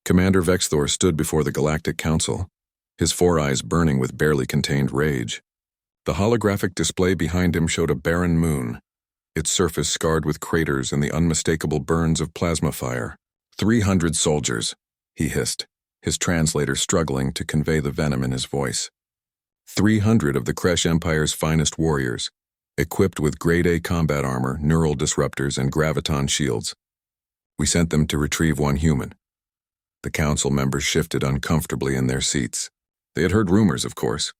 Commander Vexthor stood before the Galactic Council, his four eyes burning with barely contained rage. The holographic display behind him showed a barren moon, its surface scarred with craters and the unmistakable burns of plasma fire. 300 soldiers, he hissed, his translator struggling to convey the venom in his voice. 300 of the Kresh Empire's finest warriors, equipped with Grade A combat armor, neural disruptors, and graviton shields. We sent them to retrieve one human. The council members shifted uncomfortably in their seats. They had heard rumors, of course.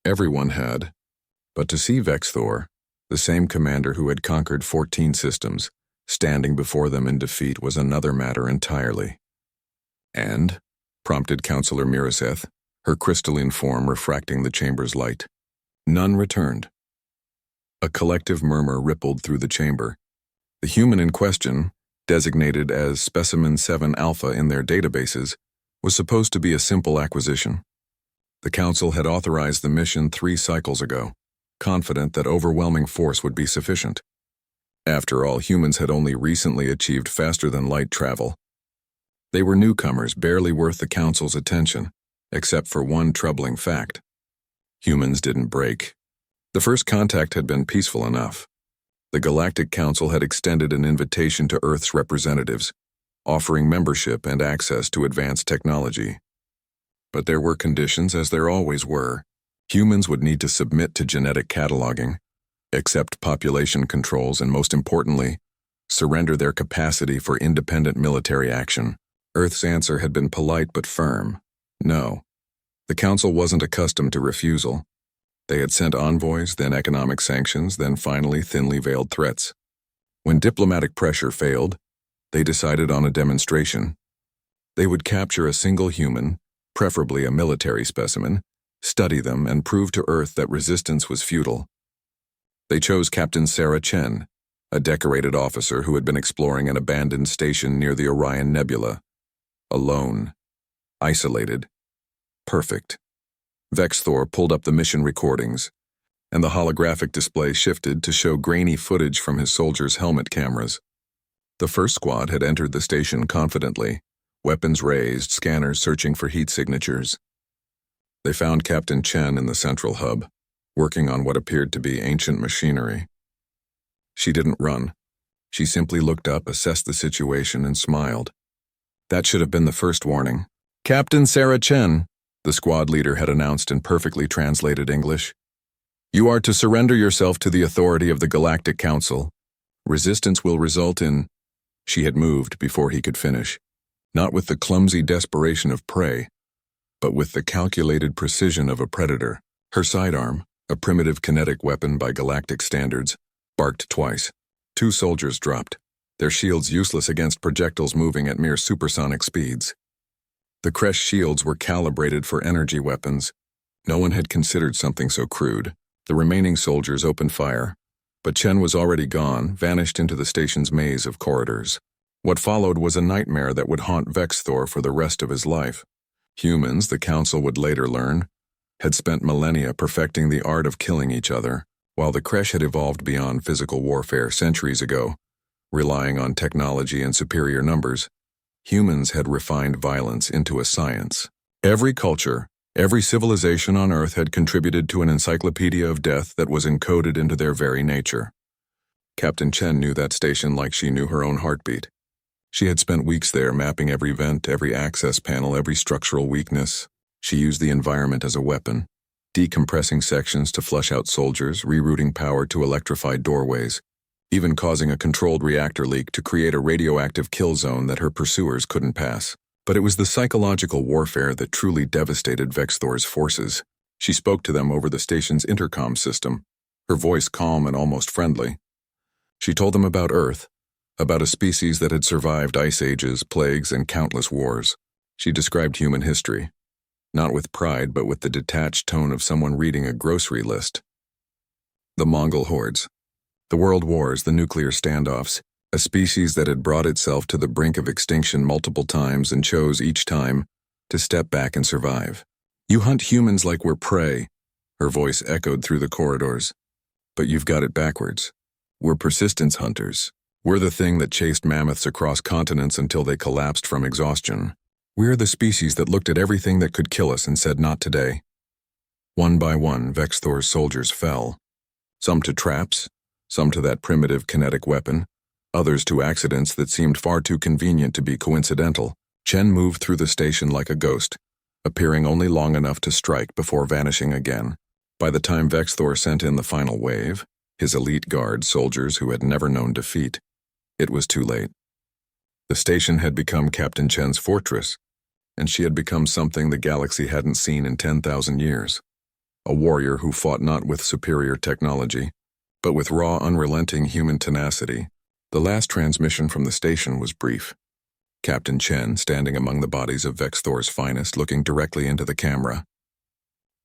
Everyone had. But to see Vexthor, the same commander who had conquered 14 systems, standing before them in defeat was another matter entirely. And, prompted Councillor Miraseth, her crystalline form refracting the chamber's light. None returned. A collective murmur rippled through the chamber. The human in question, designated as Specimen 7 Alpha in their databases, was supposed to be a simple acquisition. The Council had authorized the mission 3 cycles ago, confident that overwhelming force would be sufficient. After all, humans had only recently achieved faster-than-light travel. They were newcomers, barely worth the Council's attention, except for one troubling fact. Humans didn't break. The first contact had been peaceful enough. The Galactic Council had extended an invitation to Earth's representatives, offering membership and access to advanced technology. But there were conditions, as there always were. Humans would need to submit to genetic cataloging, accept population controls, and most importantly, surrender their capacity for independent military action. Earth's answer had been polite but firm. No. The Council wasn't accustomed to refusal. They had sent envoys, then economic sanctions, then finally thinly veiled threats. When diplomatic pressure failed, they decided on a demonstration. They would capture a single human, preferably a military specimen, study them, and prove to Earth that resistance was futile. They chose Captain Sarah Chen, a decorated officer who had been exploring an abandoned station near the Orion Nebula. Alone. Isolated. Perfect. Vexthor pulled up the mission recordings, and the holographic display shifted to show grainy footage from his soldiers' helmet cameras. The first squad had entered the station confidently, weapons raised, scanners searching for heat signatures. They found Captain Chen in the central hub, working on what appeared to be ancient machinery. She didn't run. She simply looked up, assessed the situation, and smiled. That should have been the first warning. "Captain Sarah Chen," the squad leader had announced in perfectly translated English. "You are to surrender yourself to the authority of the Galactic Council. Resistance will result in—" She had moved before he could finish, not with the clumsy desperation of prey, but with the calculated precision of a predator. Her sidearm, a primitive kinetic weapon by galactic standards, barked twice. 2 soldiers dropped, their shields useless against projectiles moving at mere supersonic speeds. The Kresh shields were calibrated for energy weapons. No one had considered something so crude. The remaining soldiers opened fire, but Chen was already gone, vanished into the station's maze of corridors. What followed was a nightmare that would haunt Vexthor for the rest of his life. Humans, the Council would later learn, had spent millennia perfecting the art of killing each other, while the Kresh had evolved beyond physical warfare centuries ago, relying on technology and superior numbers. Humans had refined violence into a science. Every culture, every civilization on Earth had contributed to an encyclopedia of death that was encoded into their very nature. Captain Chen knew that station like she knew her own heartbeat. She had spent weeks there mapping every vent, every access panel, every structural weakness. She used the environment as a weapon, decompressing sections to flush out soldiers, rerouting power to electrify doorways, even causing a controlled reactor leak to create a radioactive kill zone that her pursuers couldn't pass. But it was the psychological warfare that truly devastated Vexthor's forces. She spoke to them over the station's intercom system, her voice calm and almost friendly. She told them about Earth, about a species that had survived ice ages, plagues, and countless wars. She described human history, not with pride but with the detached tone of someone reading a grocery list. The Mongol hordes, the world wars, the nuclear standoffs, a species that had brought itself to the brink of extinction multiple times and chose each time to step back and survive. "You hunt humans like we're prey," her voice echoed through the corridors. "But you've got it backwards. We're persistence hunters. We're the thing that chased mammoths across continents until they collapsed from exhaustion. We are the species that looked at everything that could kill us and said not today. One by one, Vexthor's soldiers fell. Some to traps, some to that primitive kinetic weapon, others to accidents that seemed far too convenient to be coincidental. Chen moved through the station like a ghost, appearing only long enough to strike before vanishing again. By the time Vexthor sent in the final wave, his elite guard soldiers who had never known defeat, it was too late. The station had become Captain Chen's fortress, and she had become something the galaxy hadn't seen in 10,000 years. A warrior who fought not with superior technology, but with raw, unrelenting human tenacity. The last transmission from the station was brief. Captain Chen, standing among the bodies of Vexthor's finest, looking directly into the camera.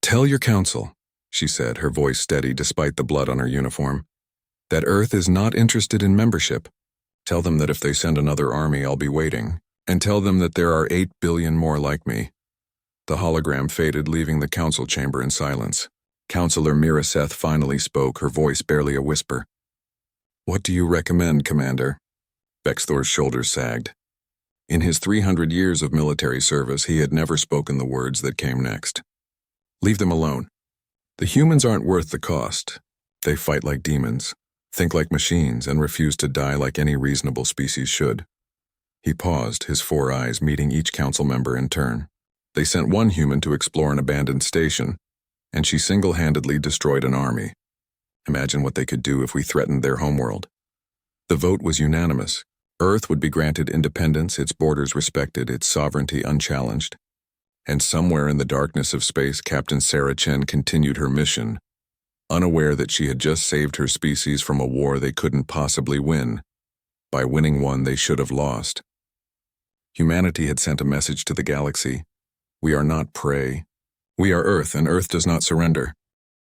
"Tell your council," she said, her voice steady despite the blood on her uniform, "that Earth is not interested in membership. Tell them that if they send another army, I'll be waiting. And tell them that there are 8 billion more like me." The hologram faded, leaving the council chamber in silence. Councillor Miraseth finally spoke, her voice barely a whisper. "What do you recommend, Commander?" Vexthor's shoulders sagged. In his 300 years of military service, he had never spoken the words that came next. "Leave them alone. The humans aren't worth the cost. They fight like demons, think like machines, and refuse to die like any reasonable species should." He paused, his 4 eyes meeting each council member in turn. They sent one human to explore an abandoned station, and she single-handedly destroyed an army. Imagine what they could do if we threatened their homeworld. The vote was unanimous. Earth would be granted independence, its borders respected, its sovereignty unchallenged. And somewhere in the darkness of space, Captain Sarah Chen continued her mission, unaware that she had just saved her species from a war they couldn't possibly win. By winning one they should have lost. Humanity had sent a message to the galaxy. We are not prey. We are Earth, and Earth does not surrender.